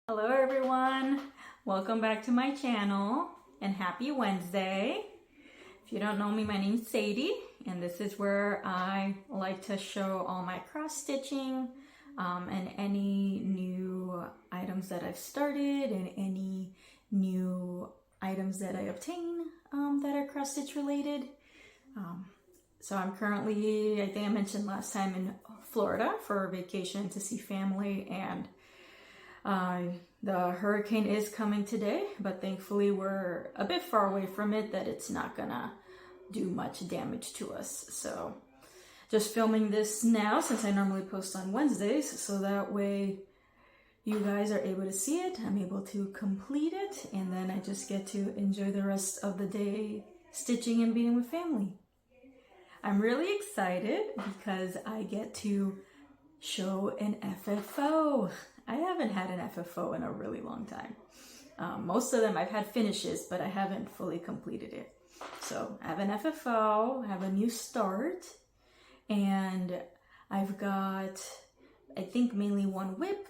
Hello everyone, welcome back to my channel and happy Wednesday. If you don't know me, my name is Sadie and this is where I like to show all my cross stitching and any new items that I've started and any new items that I obtain that are cross stitch related. So I'm currently, I think I mentioned last time, in Florida for vacation to see family, and the hurricane is coming today, but thankfully we're a bit far away from it that it's not gonna do much damage to us. So just filming this now since I normally post on Wednesdays, so that way you guys are able to see it, I'm able to complete it, and then I just get to enjoy the rest of the day stitching and being with family. I'm really excited because I get to show an FFO. I haven't had an FFO in a really long time. Most of them I've had finishes, but I haven't fully completed it. So I have an FFO, I have a new start, and I've got, I think, mainly one whip.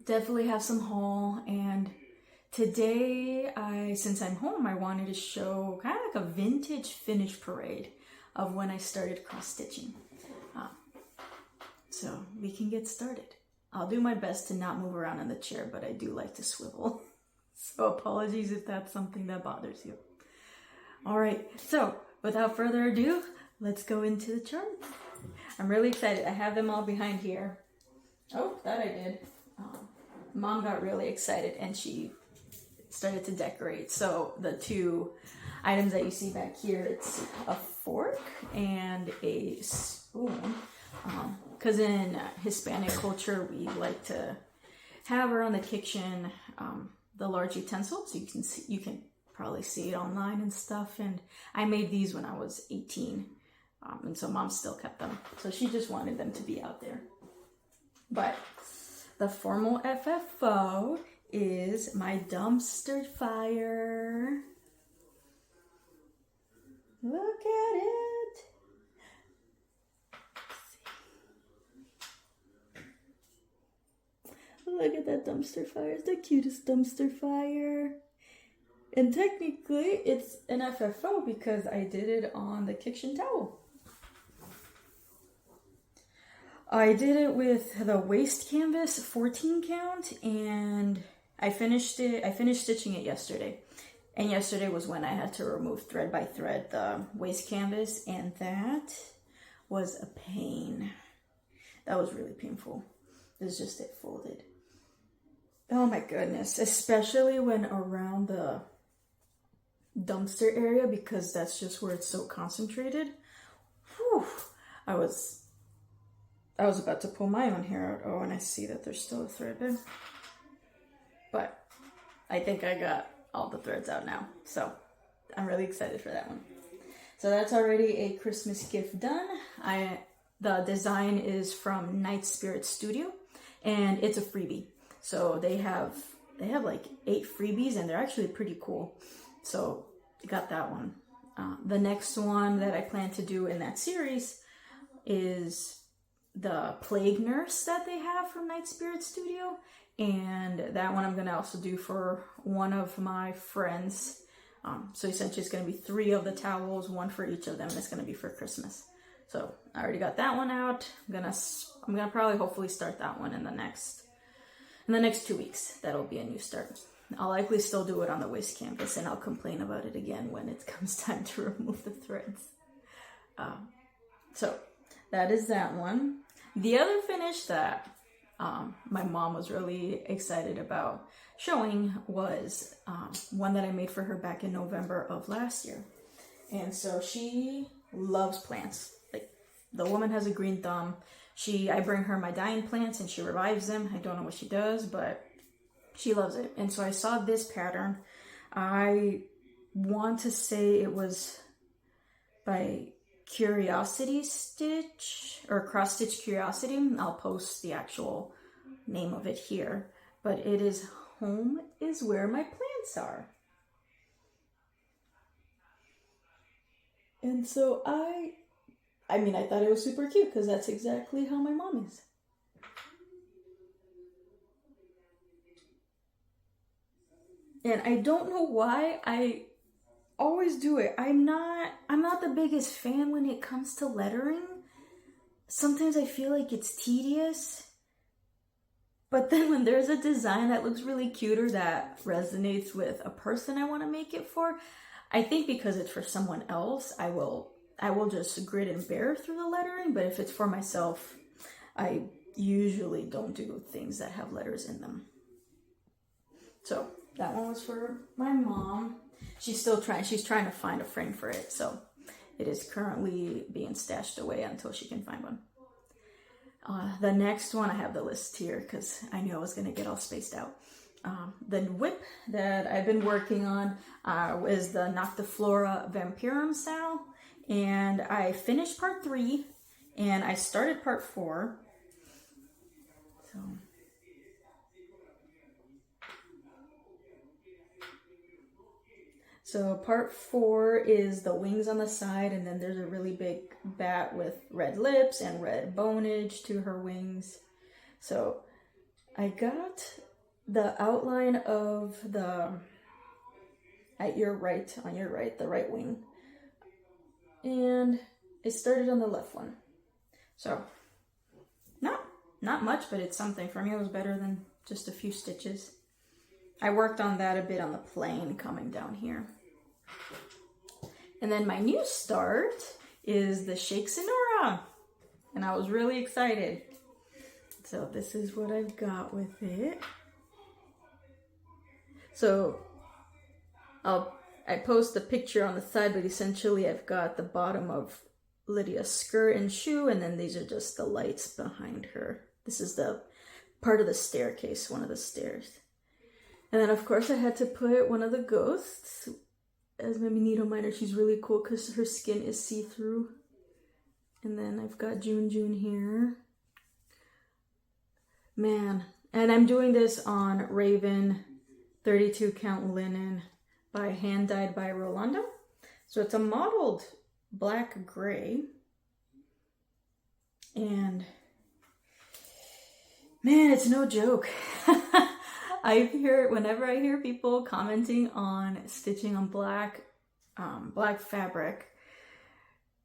Definitely have some haul, and today, since I'm home, I wanted to show kind of like a vintage finish parade of when I started cross stitching. So we can get started. I'll do my best to not move around in the chair, but I do like to swivel. So apologies if that's something that bothers you. All right, so without further ado, let's go into the charts. I'm really excited. I have them all behind here. Oh, that I did. Mom got really excited and she started to decorate. So the two items that you see back here, it's a fork and a spoon. Because in Hispanic culture, we like to have around the kitchen the large utensils. You can probably see it online and stuff. And I made these when I was 18, and so Mom still kept them. So she just wanted them to be out there. But the formal FFO is my dumpster fire. Look at it. Look at that dumpster fire. It's the cutest dumpster fire. And technically, it's an FFO because I did it on the kitchen towel. I did it with the waist canvas 14 count, and I finished stitching it yesterday. And yesterday was when I had to remove thread by thread the waist canvas, and that was a pain. That was really painful. It's just it folded. Oh my goodness, especially when around the dumpster area, because that's just where it's so concentrated. Whew. I was about to pull my own hair out. Oh, and I see that there's still a thread there. But I think I got all the threads out now. So I'm really excited for that one. So that's already a Christmas gift done. The design is from Night Spirit Studio, and it's a freebie. So they have like 8 freebies, and they're actually pretty cool. So I got that one. The next one that I plan to do in that series is the Plague Nurse that they have from Night Spirit Studio. And that one I'm going to also do for one of my friends. So essentially it's going to be 3 of the towels, 1 for each of them, and it's going to be for Christmas. So I already got that one out. I'm gonna probably hopefully start that one in the next 2 weeks. That'll be a new start. I'll likely still do it on the waist canvas, and I'll complain about it again when it comes time to remove the threads. So that is that one. The other finish that my mom was really excited about showing was one that I made for her back in November of last year. And so she loves plants. Like, the woman has a green thumb. I bring her my dying plants and she revives them. I don't know what she does, but she loves it. And so I saw this pattern. I want to say it was by Curiosity Stitch or Cross Stitch Curiosity. I'll post the actual name of it here, but it is Home is Where My Plants Are. And so I thought it was super cute because that's exactly how my mom is. And I don't know why I always do it. I'm not the biggest fan when it comes to lettering. Sometimes I feel like it's tedious. But then when there's a design that looks really cute or that resonates with a person I want to make it for, I think because it's for someone else, I will just grit and bear through the lettering. But if it's for myself, I usually don't do things that have letters in them. So that one was for my mom. She's trying to find a frame for it. So it is currently being stashed away until she can find one. The next one, I have the list here because I knew I was going to get all spaced out. The whip that I've been working on is the Noctiflora Vampirum style. And I finished part 3 and I started part 4. So part 4 is the wings on the side, and then there's a really big bat with red lips and red bonage to her wings. So I got the outline of the, on your right, the right wing. And I started on the left one. So not much, but it's something. For me, it was better than just a few stitches. I worked on that a bit on the plane coming down here. And then my new start is the Shake Senora. And I was really excited. So this is what I've got with it. So I post a picture on the side, but essentially I've got the bottom of Lydia's skirt and shoe, and then these are just the lights behind her. This is the part of the staircase, one of the stairs. And then of course I had to put one of the ghosts as my needle miner. She's really cool because her skin is see-through. And then I've got June here. Man, and I'm doing this on Raven 32 count linen by hand dyed by Rolando. So it's a mottled black gray. And man, it's no joke. Whenever I hear people commenting on stitching on black fabric,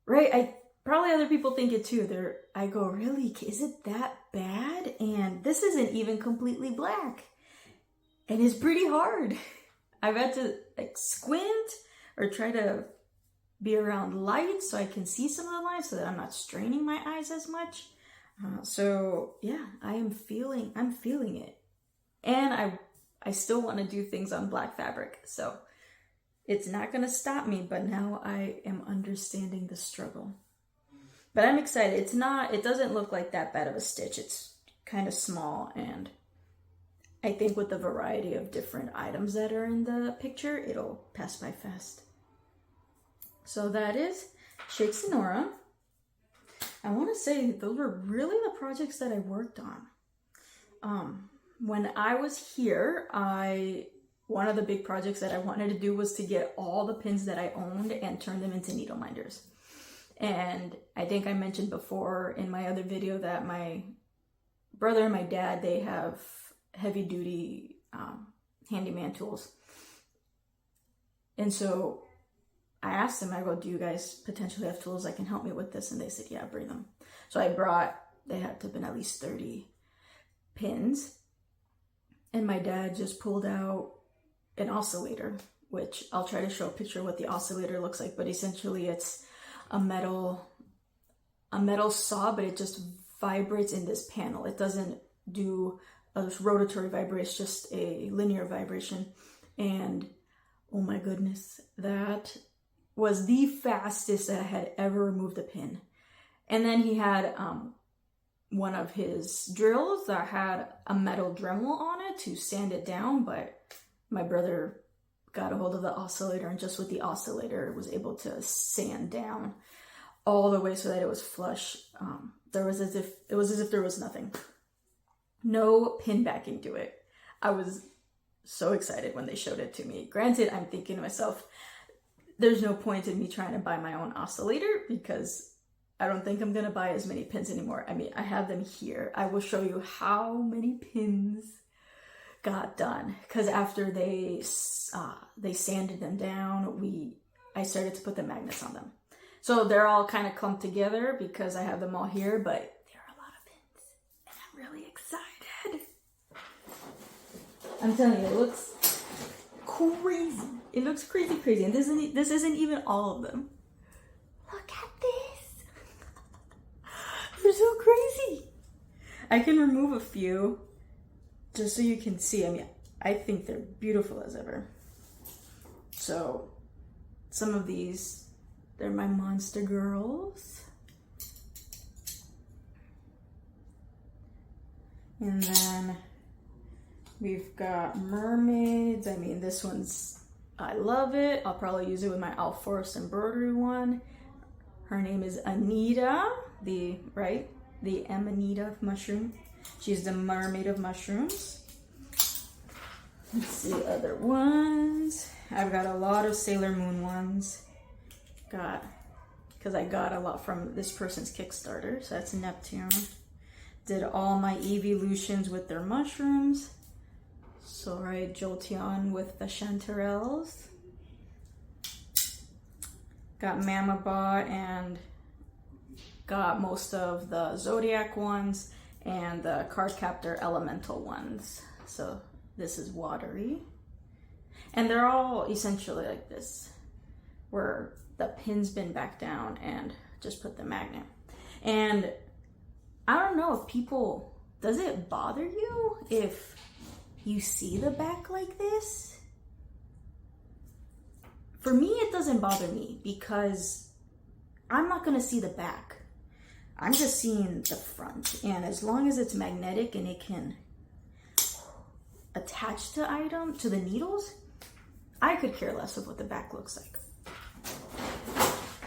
right? Probably other people think it too. I go, really? Is it that bad? And this isn't even completely black. And it's pretty hard. I've had to like squint or try to be around light so I can see some of the lines so that I'm not straining my eyes as much. So yeah, I'm feeling it. And I still want to do things on black fabric. So it's not going to stop me, but now I am understanding the struggle. But I'm excited. It doesn't look like that bad of a stitch. It's kind of small, and I think with the variety of different items that are in the picture, it'll pass by fast. So that is Shake Senora. I want to say those were really the projects that I worked on. When I was here, one of the big projects that I wanted to do was to get all the pins that I owned and turn them into needle minders. And I think I mentioned before in my other video that my brother and my dad, they have heavy duty handyman tools. And so I asked them, I go, do you guys potentially have tools that can help me with this? And they said, yeah, bring them. So they had to have been at least 30 pins. And my dad just pulled out an oscillator, which I'll try to show a picture of what the oscillator looks like, but essentially it's a metal saw, but it just vibrates in this panel. It doesn't do a rotatory vibration, it's just a linear vibration. And oh my goodness, that was the fastest that I had ever removed a pin. And then he had one of his drills that had a metal Dremel on it to sand it down, but my brother got a hold of the oscillator, and just with the oscillator was able to sand down all the way so that it was flush. It was as if there was nothing. No pin backing to it. I was so excited when they showed it to me. Granted, I'm thinking to myself, there's no point in me trying to buy my own oscillator because I don't think I'm going to buy as many pins anymore. I mean, I have them here. I will show you how many pins got done. Because after they sanded them down, I started to put the magnets on them. So they're all kind of clumped together because I have them all here, but there are a lot of pins and I'm really excited. I'm telling you, it looks crazy. It looks crazy. And this isn't even all of them. Look at this. They're so crazy. I can remove a few just so you can see. I mean, I think they're beautiful as ever. So some of these, they're my monster girls. And then we've got mermaids. I mean, this one's, I love it. I'll probably use it with my Owl Forest embroidery one. Her name is Anita, the Amanita mushroom. She's the mermaid of mushrooms. Let's see other ones. I've got a lot of Sailor Moon ones. Because I got a lot from this person's Kickstarter. So that's Neptune. Did all my evolutions with their mushrooms. So right, Jolteon with the chanterelles. Got Mamabot and got most of the Zodiac ones and the Cardcaptor Elemental ones. So this is watery. And they're all essentially like this, where the pin's been back down and just put the magnet. And I don't know if people, does it bother you if you see the back like this? For me, it doesn't bother me because I'm not gonna see the back. I'm just seeing the front. And as long as it's magnetic and it can attach to the needles, I could care less of what the back looks like.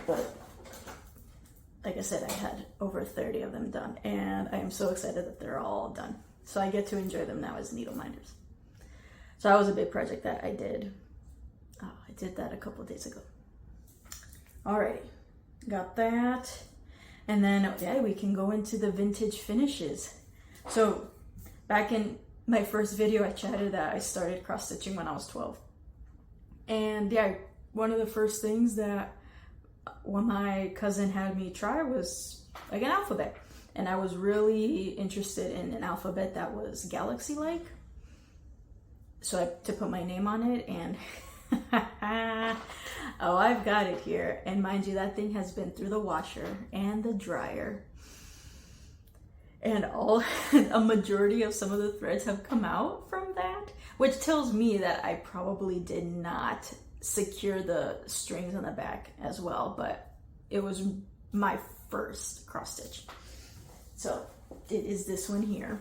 But like I said, I had over 30 of them done and I am so excited that they're all done. So I get to enjoy them now as needle minders. So that was a big project that I did. I did that a couple days ago. Alrighty, got that. And then, okay, we can go into the vintage finishes. So back in my first video, I chatted that I started cross stitching when I was 12. And yeah, one of the first things that when my cousin had me try was like an alphabet. And I was really interested in an alphabet that was galaxy-like. So to put my name on it, and oh, I've got it here. And mind you, that thing has been through the washer and the dryer. And a majority of some of the threads have come out from that, which tells me that I probably did not secure the strings on the back as well, but it was my first cross stitch. So it is this one here.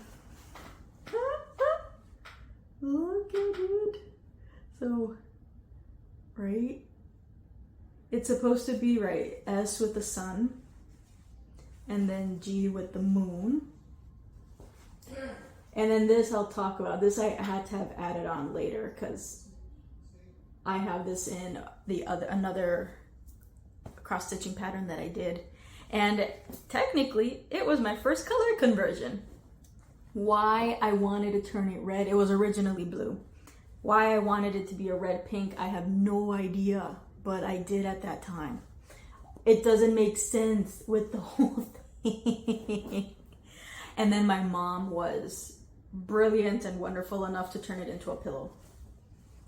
Look at it. So, right? It's supposed to be, right, S with the sun, and then G with the moon. And then this I'll talk about. This I had to have added on later because I have this in another cross stitching pattern that I did. And technically it was my first color conversion. Why I wanted to turn it red, it was originally blue. Why I wanted it to be a red pink, I have no idea, but I did at that time. It doesn't make sense with the whole thing. And then my mom was brilliant and wonderful enough to turn it into a pillow.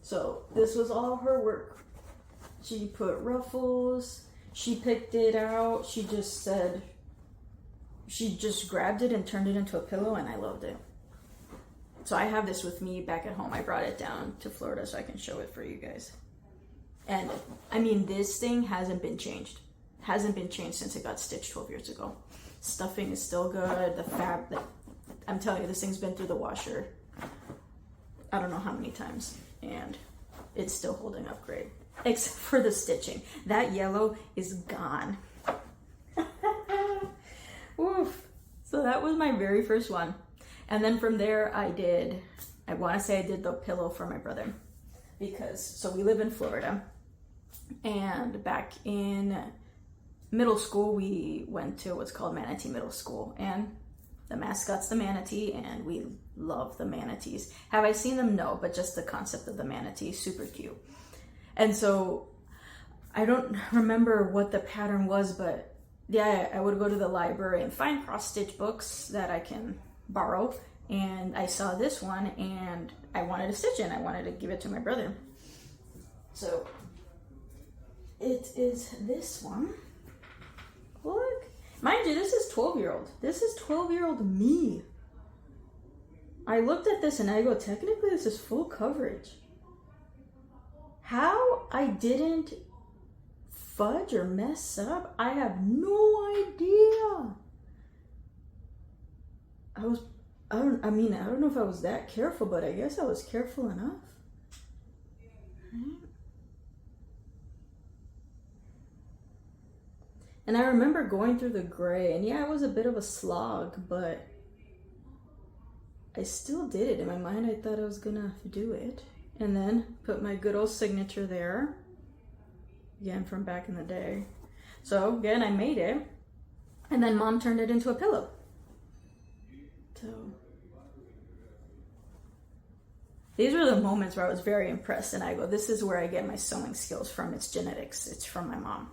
So this was all her work. She put ruffles, she picked it out, she just grabbed it and turned it into a pillow, and I loved it. So I have this with me back at home. I brought it down to Florida so I can show it for you guys. And I mean, this thing hasn't been changed. Hasn't been changed since it got stitched 12 years ago. Stuffing is still good. The fabric, I'm telling you, this thing's been through the washer I don't know how many times, and it's still holding up great. Except for the stitching. That yellow is gone. Woof. So that was my very first one. And then from there I want to say I did the pillow for my brother. So we live in Florida. And back in middle school, we went to what's called Manatee Middle School. And The mascot's the manatee, and we love the manatees. Have I seen them? No, but just the concept of the manatee, super cute. And so I don't remember what the pattern was, but yeah, I would go to the library and find cross-stitch books that I can borrow. And I saw this one, and I wanted to stitch it. I wanted to give it to my brother. So it is this one. Look. Mind you, this is 12-year-old. This is 12-year-old me. I looked at this and I go, technically this is full coverage. How I didn't fudge or mess up, I have no idea. I don't know if I was that careful, but I guess I was careful enough. Right? And I remember going through the gray, and yeah, it was a bit of a slog, but I still did it. In my mind, I thought I was gonna do it. And then put my good old signature there. Again, from back in the day. So again, I made it. And then Mom turned it into a pillow. So these were the moments where I was very impressed, and I go, this is where I get my sewing skills from. It's genetics. It's from my mom.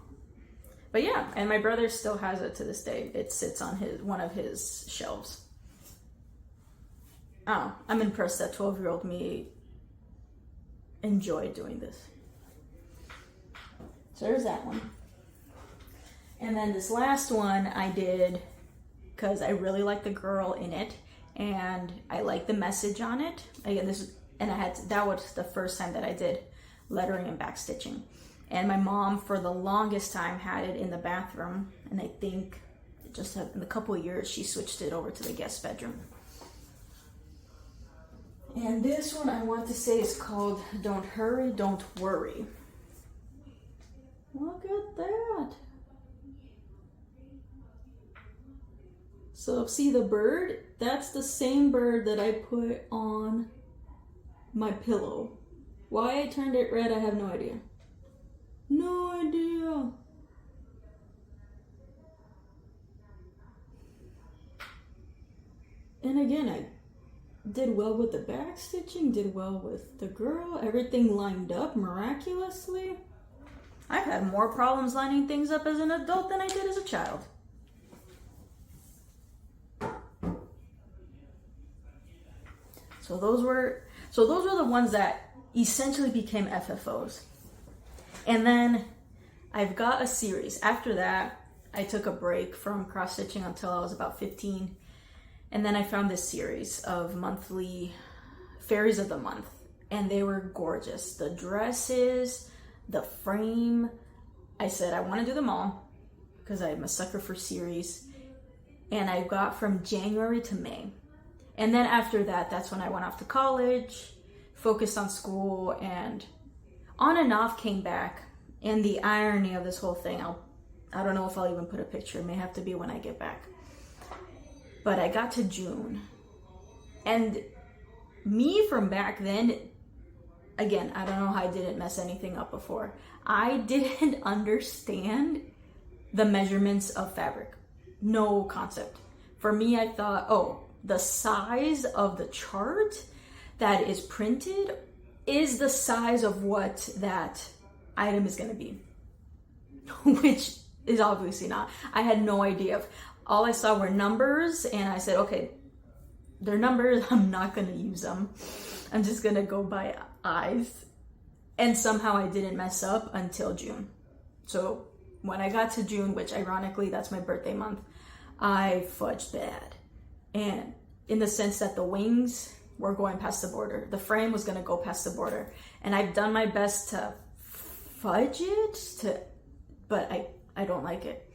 But yeah, and my brother still has it to this day. It sits on one of his shelves. Oh, I'm impressed that 12-year-old me enjoyed doing this. So there's that one. And then this last one I did because I really like the girl in it, and I like the message on it. Again, that was the first time that I did lettering and backstitching. And my mom, for the longest time, had it in the bathroom. And I think just in a couple of years, she switched it over to the guest bedroom. And this one I want to say is called Don't Hurry, Don't Worry. Look at that. So see the bird? That's the same bird that I put on my pillow. Why I turned it red, I have no idea. No idea. And again, I did well with the back stitching, did well with the girl, everything lined up miraculously. I've had more problems lining things up as an adult than I did as a child. So those were the ones that essentially became FFOs. And then I've got a series. After that, I took a break from cross-stitching until I was about 15. And then I found this series of monthly Fairies of the Month. And they were gorgeous. The dresses, the frame. I said I want to do them all because I'm a sucker for series. And I got from January to May. And then after that, that's when I went off to college, focused on school, and on and off came back. And the irony of this whole thing, I don't know if I'll even put a picture. It may have to be when I get back. But I got to June. And me from back then, again, I don't know how I didn't mess anything up before. I didn't understand the measurements of fabric. No concept. For me, I thought, oh, the size of the chart that is printed is the size of what that item is going to be, which is obviously not. I had no idea. All I saw were numbers, and I said, okay, they're numbers. I'm not going to use them. I'm just going to go by eyes. And somehow I didn't mess up until June. So when I got to June, which ironically, that's my birthday month, I fudged bad. And in the sense that the wings were going past the border. The frame was going to go past the border. And I've done my best to fudge it, but I don't like it.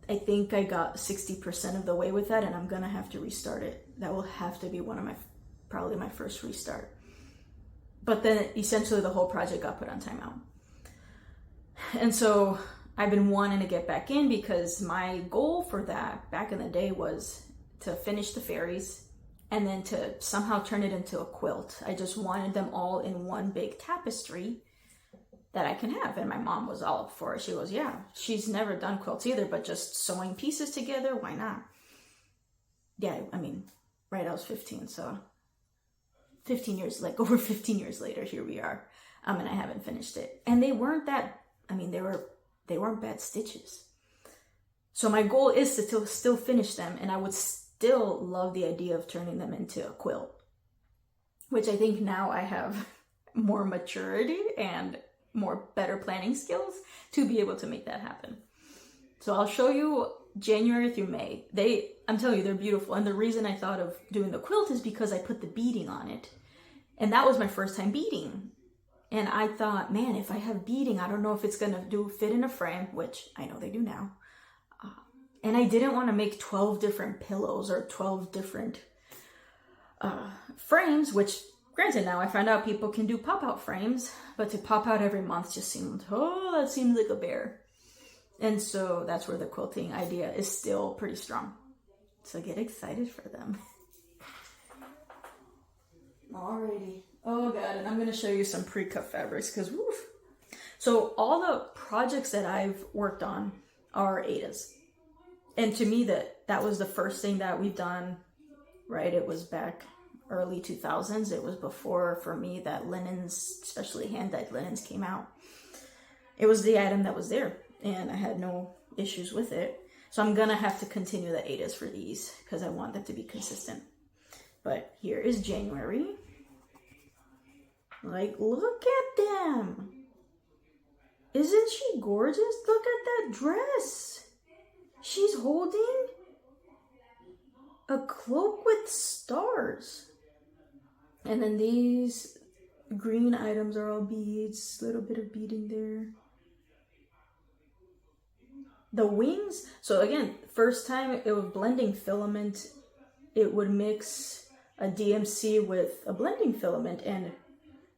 I think I got 60% of the way with that, and I'm going to have to restart it. That will have to be probably my first restart. But then essentially the whole project got put on timeout. And so I've been wanting to get back in because my goal for that back in the day was to finish the fairies and then to somehow turn it into a quilt. I just wanted them all in one big tapestry that I can have. And my mom was all up for it. She goes, yeah, she's never done quilts either, but just sewing pieces together, why not? yeah, I mean, right, I was 15, so 15 years, like over 15 years later, here we are. And I haven't finished it. And they weren't that, I mean, they weren't bad stitches. So my goal is to still finish them, and I would still love the idea of turning them into a quilt, which I think now I have more maturity and better planning skills to be able to make that happen. So I'll show you January through May. I'm telling you, they're beautiful. And the reason I thought of doing the quilt is because I put the beading on it. And that was my first time beading. And I thought, man, if I have beading, I don't know if it's going to fit in a frame, which I know they do now. And I didn't want to make 12 different pillows or 12 different frames, which, granted, now I found out people can do pop-out frames, but to pop out every month just seemed, that seems like a bear. And so that's where the quilting idea is still pretty strong. So get excited for them. Alrighty. Oh god, and I'm going to show you some pre-cut fabrics because woof. So all the projects that I've worked on are Ada's. And to me that was the first thing that we've done, right? It was back early 2000s. It was before, for me, that linens, especially hand-dyed linens, came out. It was the item that was there, and I had no issues with it. So I'm gonna have to continue the Ada's for these because I want them to be consistent. But here is January. Like, look at them. Isn't she gorgeous? Look at that dress. She's holding a cloak with stars. And then these green items are all beads, little bit of beading there. The wings, so again, first time it was blending filament, it would mix a DMC with a blending filament, and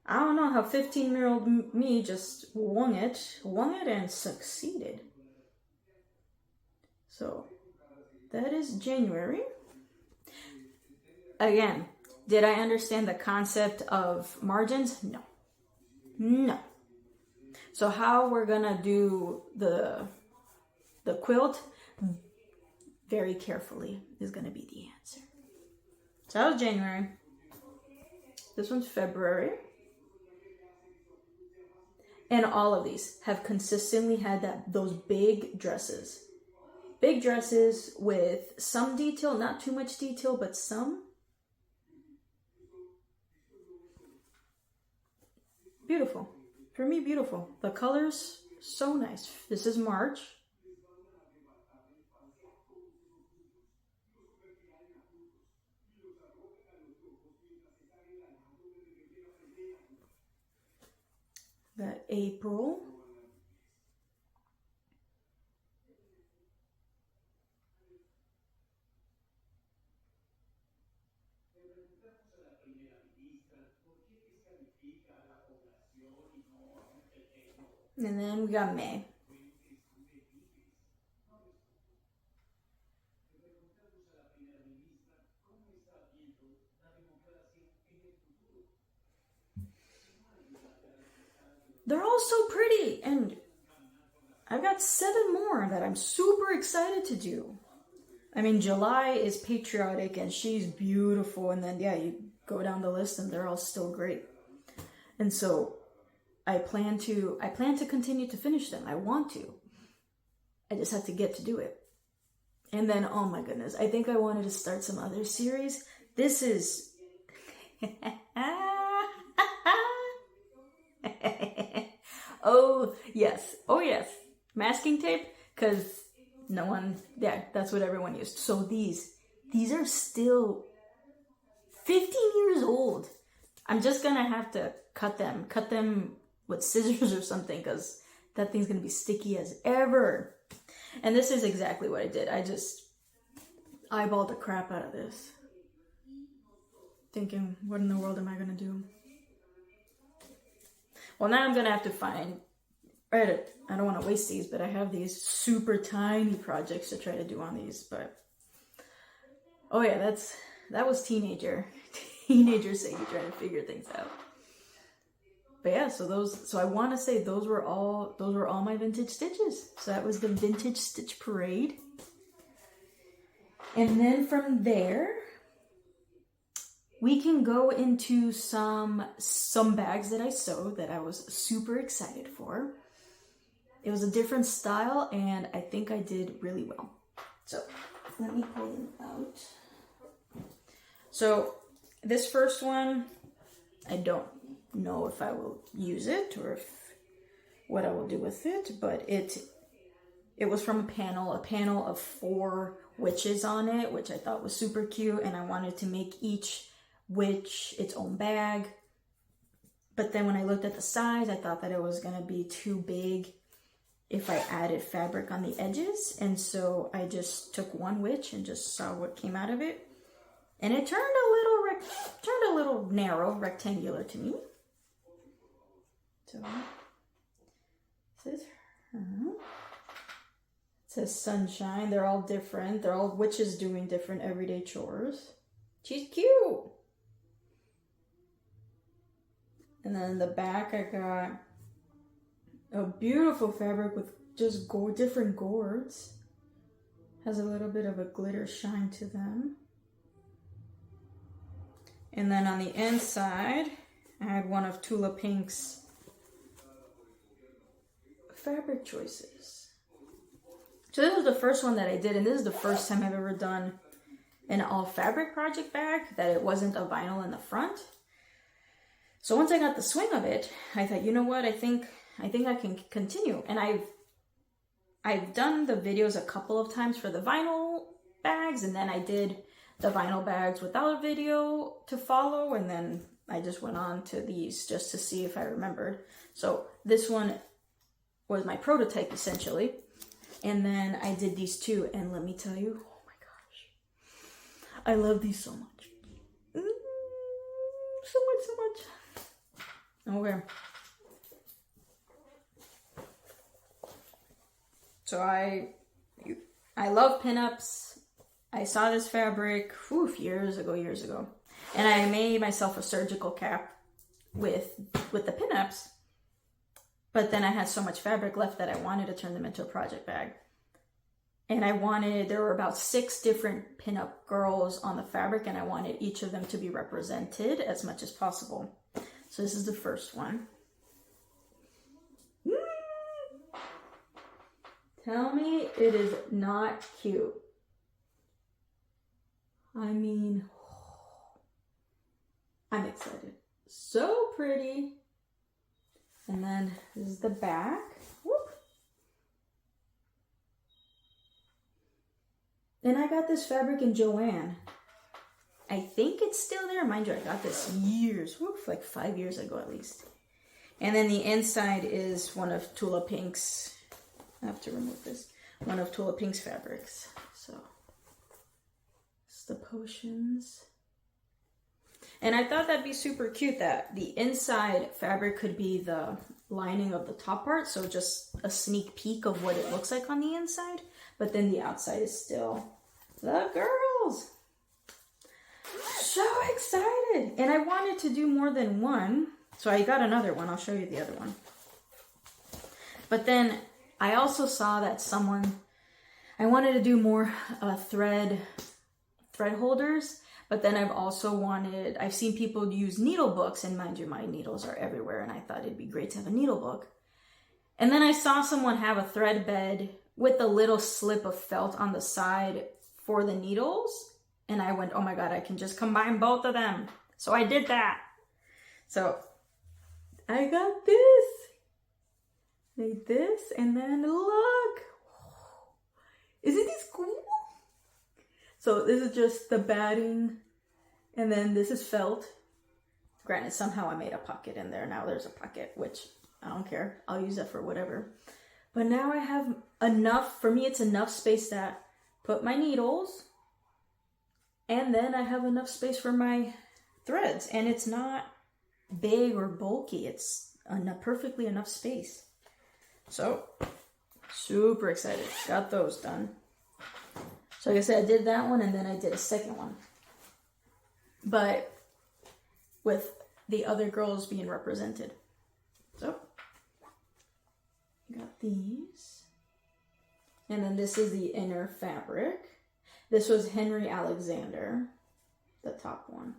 I don't know how 15-year-old me just wung it and succeeded. So that is January. Again, did I understand the concept of margins? No. So how we're gonna do the quilt, very carefully, is gonna be the answer. So that was January. This one's February. And all of these have consistently had those big dresses. Big dresses with some detail, not too much detail, but some. Beautiful. For me, beautiful. The colors, so nice. This is March. Got April. And then we got May. They're all so pretty, and I've got 7 more that I'm super excited to do. I mean, July is patriotic and she's beautiful, and then yeah, you go down the list and they're all still great. And so I plan to continue to finish them. I want to. I just have to get to do it. And then, oh my goodness, I think I wanted to start some other series. This is oh yes, masking tape, because no one, yeah, that's what everyone used. So these are still 15 years old. I'm just gonna have to cut them with scissors or something, because that thing's gonna be sticky as ever. And this is exactly what I did. I just eyeballed the crap out of this, thinking, what in the world am I gonna do? Well, now I'm gonna have to find, I don't want to waste these, but I have these super tiny projects to try to do on these. But oh yeah, that was teenager Sadie trying to figure things out. But yeah, so I want to say those were all my vintage stitches. So that was the vintage stitch parade. And then from there, we can go into some bags that I sewed that I was super excited for. It was a different style, and I think I did really well. So let me pull them out. So this first one, I don't know if I will use it or what I will do with it, but it was from a panel of 4 witches on it, which I thought was super cute, and I wanted to make each witch its own bag. But then when I looked at the size, I thought that it was going to be too big if I added fabric on the edges, and so I just took one witch and just saw what came out of it, and it turned a little narrow, rectangular to me. So this is her. It says sunshine. They're all different. They're all witches doing different everyday chores. She's cute. And then in the back, I got a beautiful fabric with just different gourds. Has a little bit of a glitter shine to them. And then on the inside, I had one of Tula Pink's fabric choices. So this was the first one that I did, and this is the first time I've ever done an all fabric project bag that it wasn't a vinyl in the front. So once I got the swing of it, I thought, you know what, I think I can continue. And I've done the videos a couple of times for the vinyl bags, and then I did the vinyl bags without a video to follow, and then I just went on to these just to see if I remembered. So this one was my prototype essentially, and then I did these two, and let me tell you, oh my gosh, I love these so much. So much. Okay. So I love pinups. I saw this fabric years ago. And I made myself a surgical cap with the pinups. But then I had so much fabric left that I wanted to turn them into a project bag. And there were about 6 different pinup girls on the fabric, and I wanted each of them to be represented as much as possible. So this is the first one. Tell me it is not cute. I mean, I'm excited. So pretty. And then this is the back. Whoop. And I got this fabric in Joanne. I think it's still there. Mind you, I got this like 5 years ago at least. And then the inside is one of Tula Pink's, I have to remove this, one of Tula Pink's fabrics. So, it's the potions. And I thought that'd be super cute that the inside fabric could be the lining of the top part. So just a sneak peek of what it looks like on the inside. But then the outside is still the girls. So excited. And I wanted to do more than one. So I got another one. I'll show you the other one. But then I also saw that I wanted to do more thread holders. But then I've seen people use needle books, and mind you, my needles are everywhere, and I thought it'd be great to have a needle book. And then I saw someone have a thread bed with a little slip of felt on the side for the needles. And I went, oh my God, I can just combine both of them. So I did that. So I got this. Made this, and then look. Isn't this cool? So this is just the batting, and then this is felt. Granted, somehow I made a pocket in there. Now there's a pocket, which I don't care. I'll use that for whatever. But now I have enough, for me it's enough space to put my needles, and then I have enough space for my threads. And it's not big or bulky. It's perfectly enough space. So, super excited. Got those done. So like I said, I did that one, and then I did a second one. But with the other girls being represented. So, got these. And then this is the inner fabric. This was Henry Alexander, the top one.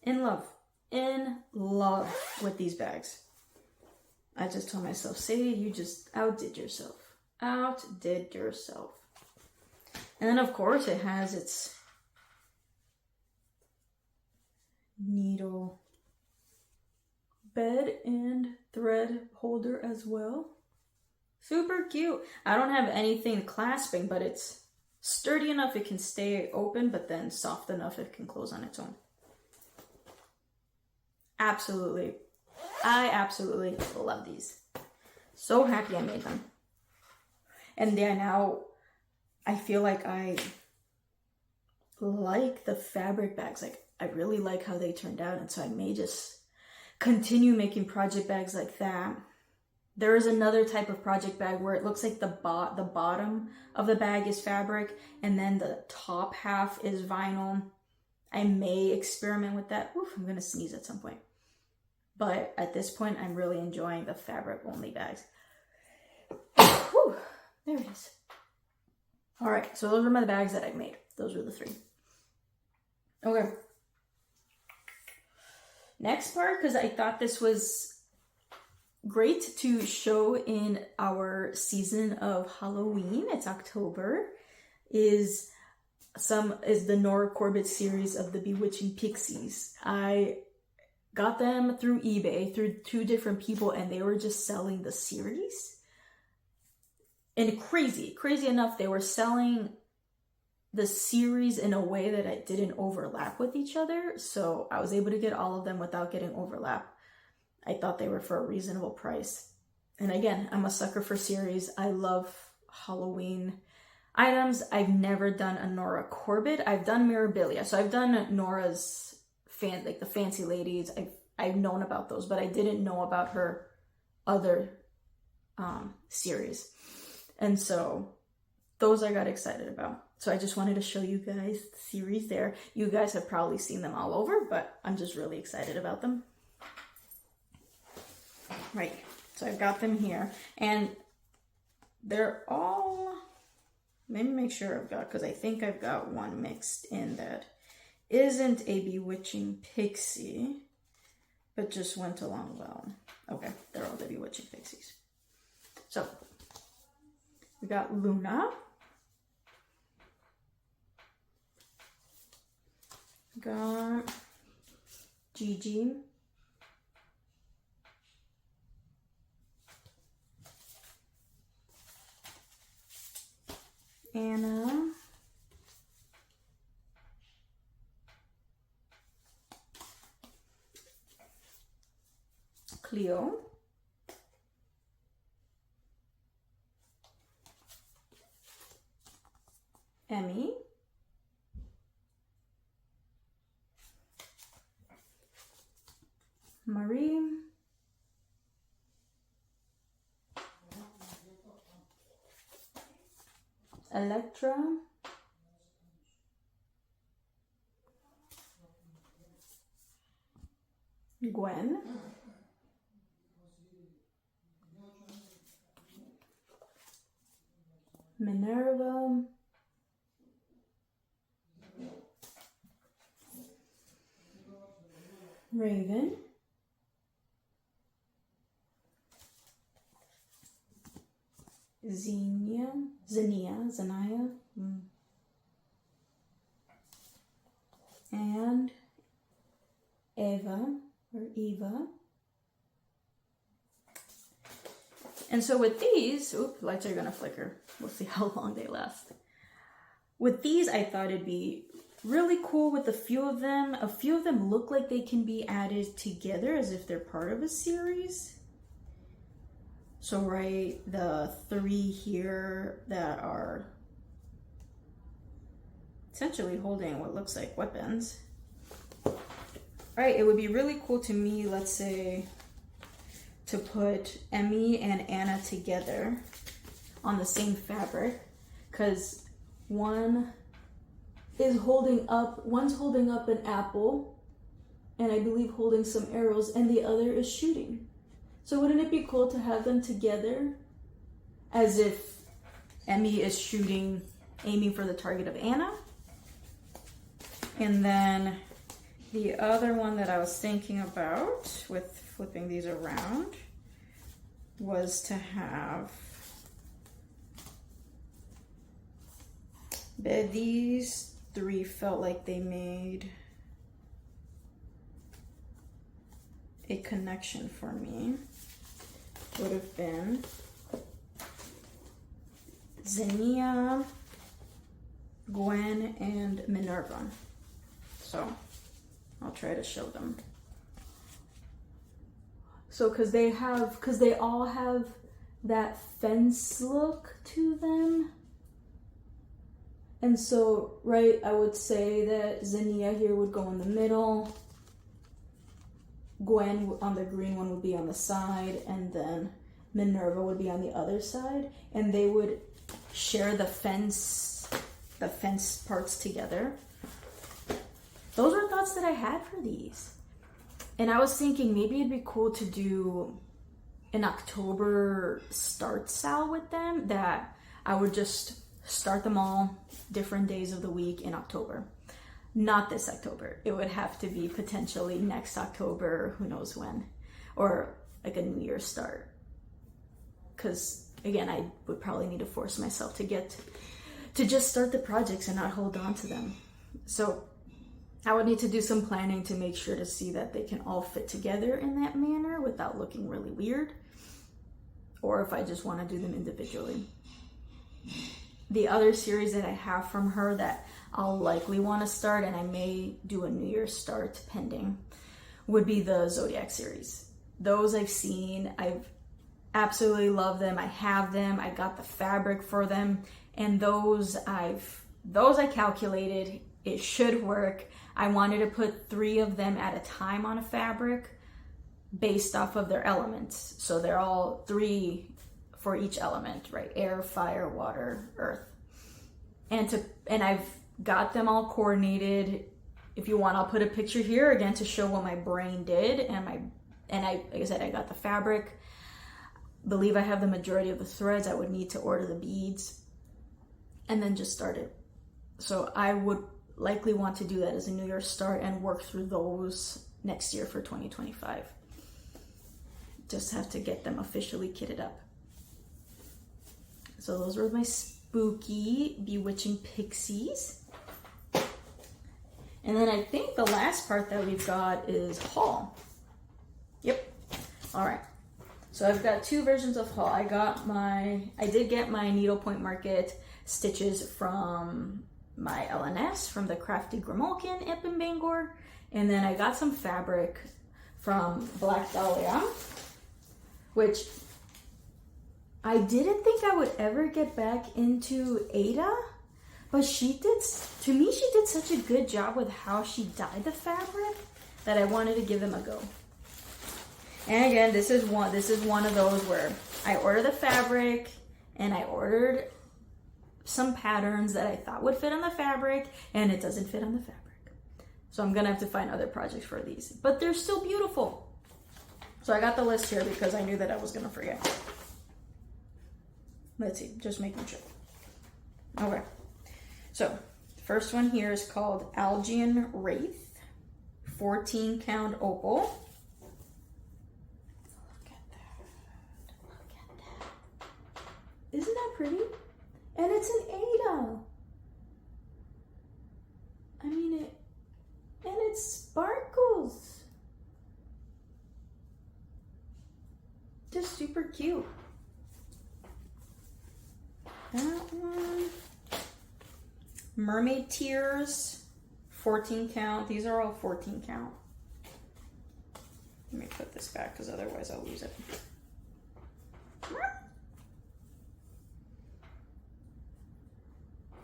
In love with these bags. I just told myself, Sadie, you just outdid yourself. Outdid yourself. And then of course it has its needle bed and thread holder as well. Super cute. I don't have anything clasping, but it's sturdy enough it can stay open, but then soft enough it can close on its own. Absolutely. I absolutely love these. So happy I made them. And yeah, now I feel like I like the fabric bags. Like, I really like how they turned out, and so I may just continue making project bags like that. There is another type of project bag where it looks like the bottom of the bag is fabric and then the top half is vinyl. I may experiment with that. Oof, I'm gonna sneeze at some point. But at this point, I'm really enjoying the fabric only bags. Whew, there it is. All right, so those are my bags that I've made. Those were the 3. Okay. Next part, because I thought this was great to show in our season of Halloween. It's October. Is the Nora Corbett series of the Bewitching Pixies. I got them through eBay through 2 different people, and they were just selling the series. And crazy enough, they were selling the series in a way that it didn't overlap with each other. So I was able to get all of them without getting overlap. I thought they were for a reasonable price. And again, I'm a sucker for series. I love Halloween items. I've never done a Nora Corbett. I've done Mirabilia. So I've done Nora's like the fancy ladies. I've known about those, but I didn't know about her other series. And so those I got excited about. So I just wanted to show you guys the series there. You guys have probably seen them all over, but I'm just really excited about them. Right, so I've got them here. And they're all, let me make sure I've got, because I think I've got one mixed in that isn't a Bewitching Pixie, but just went along well. Okay, they're all the Bewitching Pixies. So, we got Luna. Got Gigi. Anna. Cleo. Emmy. Marie. Electra. Gwen. Minerva. Raven. Zania, and Eva. And so with these, lights are gonna flicker. We'll see how long they last. With these, I thought it'd be really cool with a few of them. A few of them look like they can be added together as if they're part of a series. So right, the 3 here that are essentially holding what looks like weapons. Right, it would be really cool to me, let's say, to put Emmy and Anna together on the same fabric, because one's holding up an apple, and I believe holding some arrows, and the other is shooting. So wouldn't it be cool to have them together as if Emmy is aiming for the target of Anna? And then the other one that I was thinking about with flipping these around was to have these three felt like they made a connection for me. Would have been Xenia, Gwen, and Minerva. So I'll try to show them. So because they all have that fence look to them. And so, right, I would say that Xenia here would go in the middle. Gwen on the green one would be on the side, and then Minerva would be on the other side, and they would share the fence parts together. Those were thoughts that I had for these. And I was thinking maybe it'd be cool to do an October start sale with them, that I would just start them all different days of the week in October. Not this October. It would have to be potentially next October, who knows when, or like a New Year's start. Because again, I would probably need to force myself to just start the projects and not hold on to them. So I would need to do some planning to make sure to see that they can all fit together in that manner without looking really weird, or if I just want to do them individually. The other series that I have from her that I'll likely want to start, and I may do a New Year's start pending, would be the Zodiac series. Those I've seen, I've absolutely love them. I have them. I got the fabric for them, and those I calculated it should work. I wanted to put 3 of them at a time on a fabric based off of their elements. So they're all 3 for each element, right? Air, fire, water, earth. And I've got them all coordinated. If you want, I'll put a picture here again to show what my brain did. And like I said, I got the fabric. Believe I have the majority of the threads. I would need to order the beads and then just start it. So I would likely want to do that as a New Year's start and work through those next year for 2025. Just have to get them officially kitted up. So those were my spooky bewitching pixies. And then I think the last part that we've got is haul. Yep. All right. So I've got 2 versions of haul. I did get my Needlepoint Market stitches from my LNS, from the Crafty Grimalkin up in Bangor. And then I got some fabric from Black Dahlia, which I didn't think I would ever get back into Ada, but she did such a good job with how she dyed the fabric that I wanted to give them a go. And again, this is one of those where I ordered the fabric and I ordered some patterns that I thought would fit on the fabric, and it doesn't fit on the fabric. So I'm gonna have to find other projects for these, but they're still beautiful. So I got the list here because I knew that I was gonna forget. Let's see, just making sure. Okay, so the first one here is called Algian Wraith, 14 count opal. Look at that, look at that. Isn't that pretty? And it's an Ada. I mean it, and it sparkles. Just super cute. That one. Mermaid Tears, 14 count. These are all 14 count. Let me put this back because otherwise I'll lose it.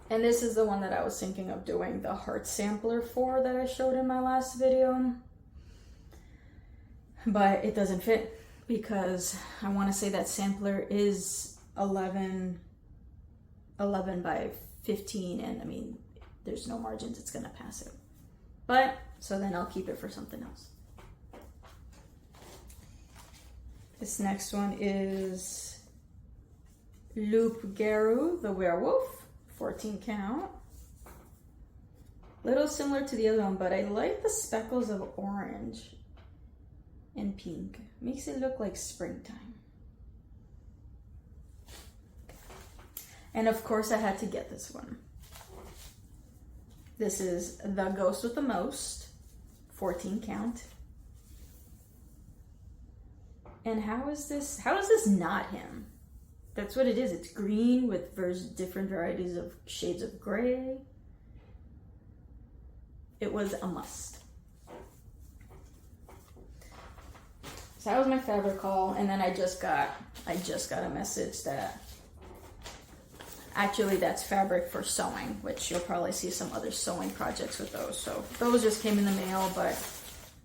And this is the one that I was thinking of doing the heart sampler for that I showed in my last video. But it doesn't fit because I want to say that sampler is 11 by 15, and I mean, there's no margins, it's gonna pass it. But, so then I'll keep it for something else. This next one is Loop Garu, the werewolf, 14 count. Little similar to the other one, but I like the speckles of orange and pink. Makes it look like springtime. And of course I had to get this one. This is the Ghost with the Most, 14 count. And how is this not him? That's what it is. It's green with different varieties of shades of gray. It was a must. So that was my fabric haul, and then I just got a message that actually that's fabric for sewing, which you'll probably see some other sewing projects with those. So those just came in the mail, but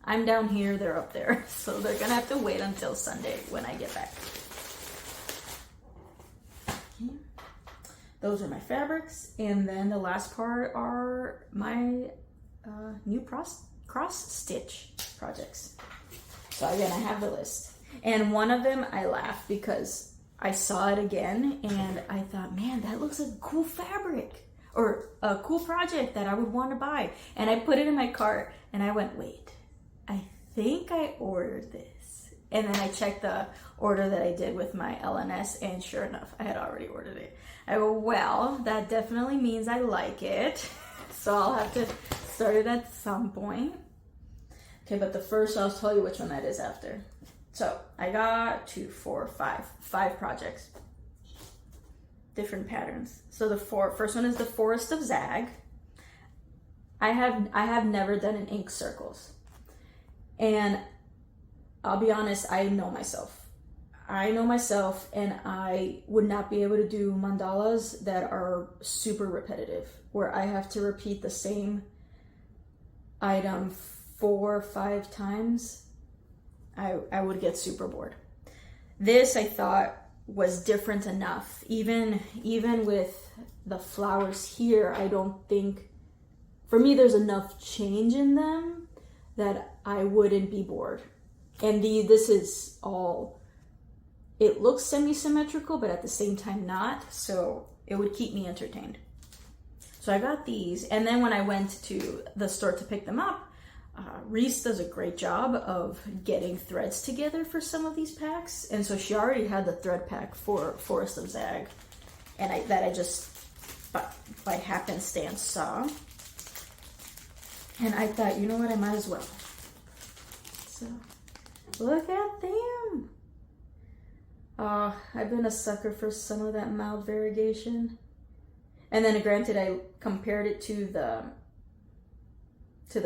I'm down here, they're up there. So they're gonna have to wait until Sunday when I get back. Okay. Those are my fabrics, and then the last part are my new cross stitch projects. So again, I have the list, and one of them I laughed because I saw it again and I thought, man, that looks like cool fabric or a cool project that I would want to buy. And I put it in my cart and I went, wait, I think I ordered this. And then I checked the order that I did with my LNS, and sure enough, I had already ordered it. I go, well, that definitely means I like it. So I'll have to start it at some point. Okay, but the first, I'll tell you which one that is after. So I got 2, 4, 5 projects, different patterns. So the first one is the Forest of Zag. I have never done an ink circles, and I'll be honest, I know myself, and I would not be able to do mandalas that are super repetitive, where I have to repeat the same item 4 or 5 times. I would get super bored. This I thought was different enough. Even with the flowers here, I don't think, for me, there's enough change in them that I wouldn't be bored. And this is all, it looks semi-symmetrical, but at the same time not, so it would keep me entertained. So I got these, and then when I went to the store to pick them up, Reese does a great job of getting threads together for some of these packs, and so she already had the thread pack for Forest of Zag, and I just by happenstance saw, and I thought, you know what, I might as well. So look at them. I've been a sucker for some of that mild variegation, and then granted, I compared it to the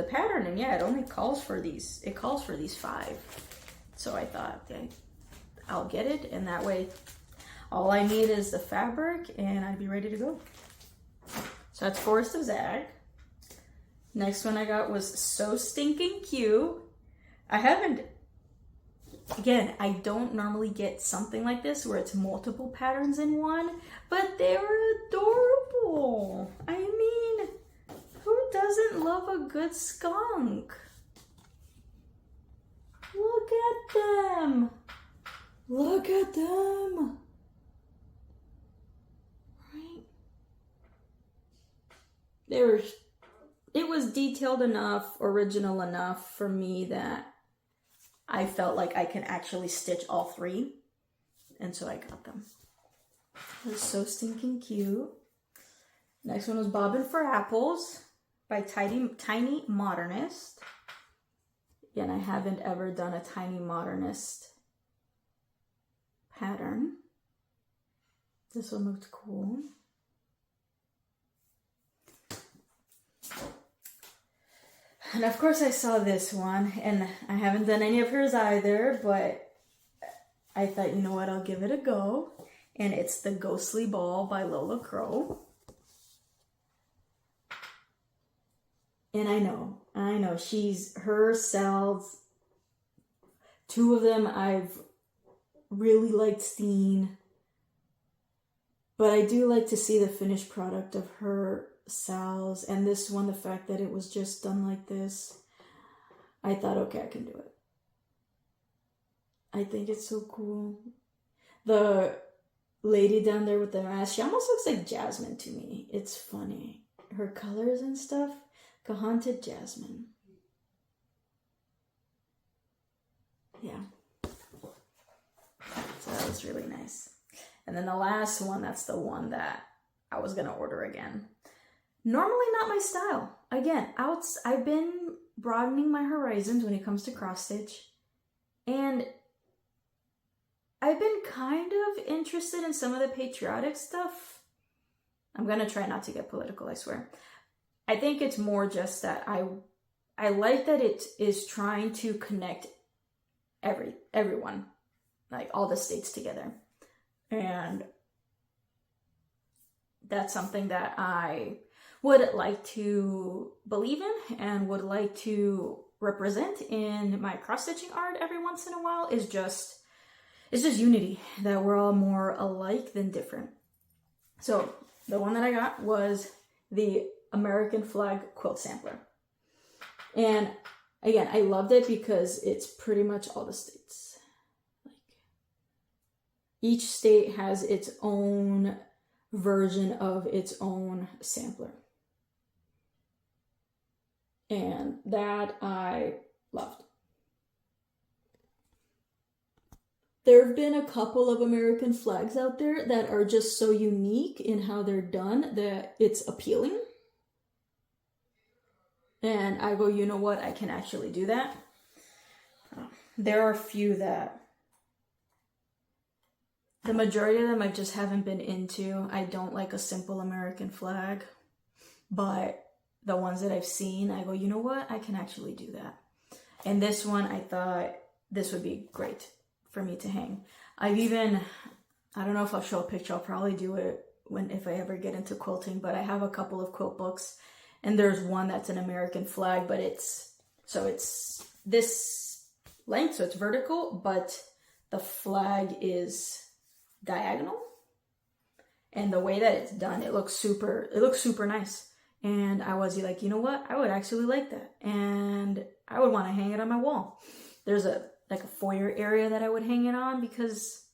pattern, and yeah, it only calls for these. It calls for these 5. So I thought, okay, I'll get it, and that way, all I need is the fabric, and I'd be ready to go. So that's Forest of Zag. Next one I got was So Stinkin' Cute. Again, I don't normally get something like this where it's multiple patterns in one, but they were adorable. I mean, who doesn't love a good skunk? Look at them. Look at them. Right? It was detailed enough, original enough for me that I felt like I can actually stitch all 3. And so I got them. It was So Stinkin' Cute. Next one was Bobbin for Apples by Tiny Modernist. Again, I haven't ever done a Tiny Modernist pattern. This one looked cool. And of course I saw this one, and I haven't done any of hers either, but I thought, you know what, I'll give it a go. And it's The Ghostly Ball by Lola Crow. And I know, her cells, 2 of them I've really liked seen, but I do like to see the finished product of her cells, and this one, the fact that it was just done like this, I thought, okay, I can do it. I think it's so cool. The lady down there with the mask, she almost looks like Jasmine to me. It's funny. Her colors and stuff. Haunted Jasmine. Yeah. So that was really nice. And then the last one, that's the one that I was going to order again. Normally not my style. Again, I've been broadening my horizons when it comes to cross stitch. And I've been kind of interested in some of the patriotic stuff. I'm going to try not to get political, I swear. I think it's more just that I like that it is trying to connect everyone, like all the states together. And that's something that I would like to believe in and would like to represent in my cross-stitching art every once in a while is just unity, that we're all more alike than different. So the one that I got was the American flag quilt sampler. And again, I loved it because it's pretty much all the states. Like, each state has its own version of its own sampler. And that I loved. There have been a couple of American flags out there that are just so unique in how they're done that it's appealing. And I go, you know what? I can actually do that. There are a few that the majority of them I just haven't been into. I don't like a simple American flag. But the ones that I've seen, I go, you know what? I can actually do that. And this one, I thought this would be great for me to hang. I don't know if I'll show a picture. I'll probably do it if I ever get into quilting, but I have a couple of quilt books and there's one that's an American flag, but it's this length, so it's vertical, but the flag is diagonal. And the way that it's done, it looks super nice. And I was like, you know what? I would actually like that. And I would want to hang it on my wall. There's a foyer area that I would hang it on because,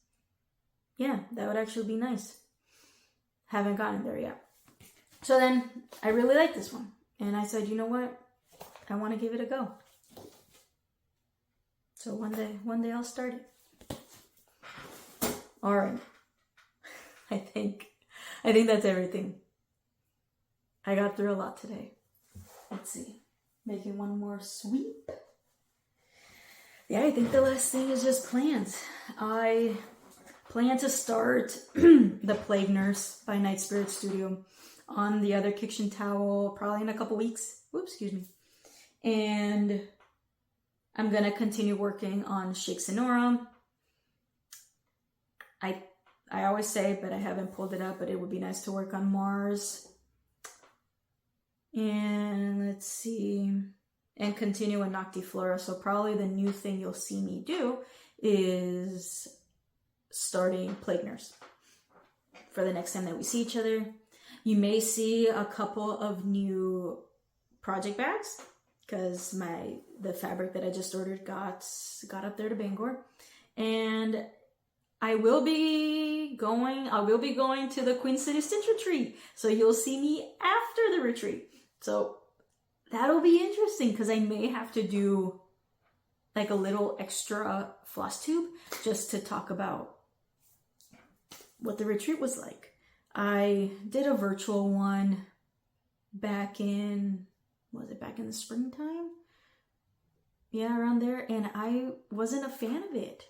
yeah, that would actually be nice. Haven't gotten there yet. So then I really like this one. And I said, you know what? I want to give it a go. So one day I'll start it. All right. I think that's everything. I got through a lot today. Let's see. Making one more sweep. Yeah, I think the last thing is just plans. I plan to start The Plague Nurse by Night Spirit Studio on the other kitchen towel probably in a couple weeks. Whoops, excuse me. And I'm going to continue working on Shake Senora. I always say, but I haven't pulled it up, but it would be nice to work on Mars. And let's see, and continue in Noctiflora. So probably the new thing you'll see me do is starting Plague Nurse for the next time that we see each other. You may see a couple of new project bags because the fabric that I just ordered got up there to Bangor. And I will be going to the Queen City Stitch Retreat. So you'll see me after the retreat. So that'll be interesting because I may have to do like a little extra Flosstube just to talk about what the retreat was like. I did a virtual one back in the springtime? Yeah, around there. And I wasn't a fan of it.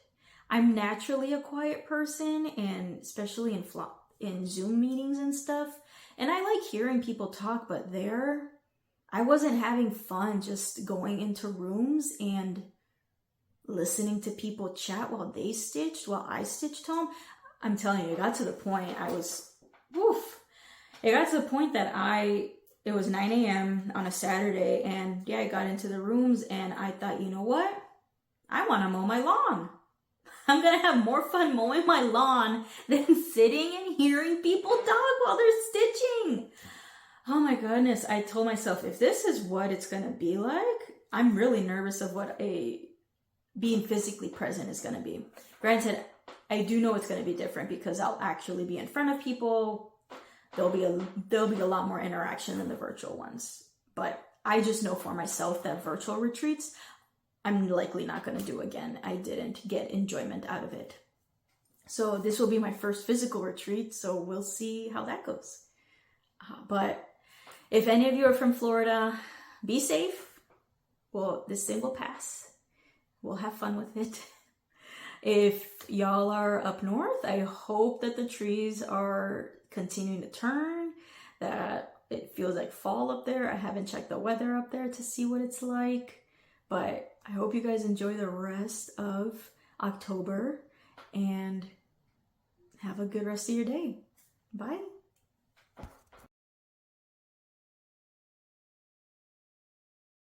I'm naturally a quiet person, and especially in Zoom meetings and stuff. And I like hearing people talk, but I wasn't having fun just going into rooms and listening to people chat while they stitched, while I stitched home. I'm telling you, it got to the point It got to the point that it was 9 a.m. on a Saturday, and yeah, I got into the rooms and I thought, you know what? I want to mow my lawn. I'm going to have more fun mowing my lawn than sitting and hearing people talk while they're stitching. Oh my goodness. I told myself, if this is what it's going to be like, I'm really nervous of what a being physically present is going to be. Granted, I do know it's going to be different because I'll actually be in front of people. There'll be a lot more interaction than the virtual ones. But I just know for myself that virtual retreats, I'm likely not going to do again. I didn't get enjoyment out of it. So this will be my first physical retreat, so we'll see how that goes. But if any of you are from Florida, be safe. Well, this thing will pass. We'll have fun with it. If y'all are up north, I hope that the trees are continuing to turn, that it feels like fall up there. I haven't checked the weather up there to see what it's like, but I hope you guys enjoy the rest of October and have a good rest of your day. Bye.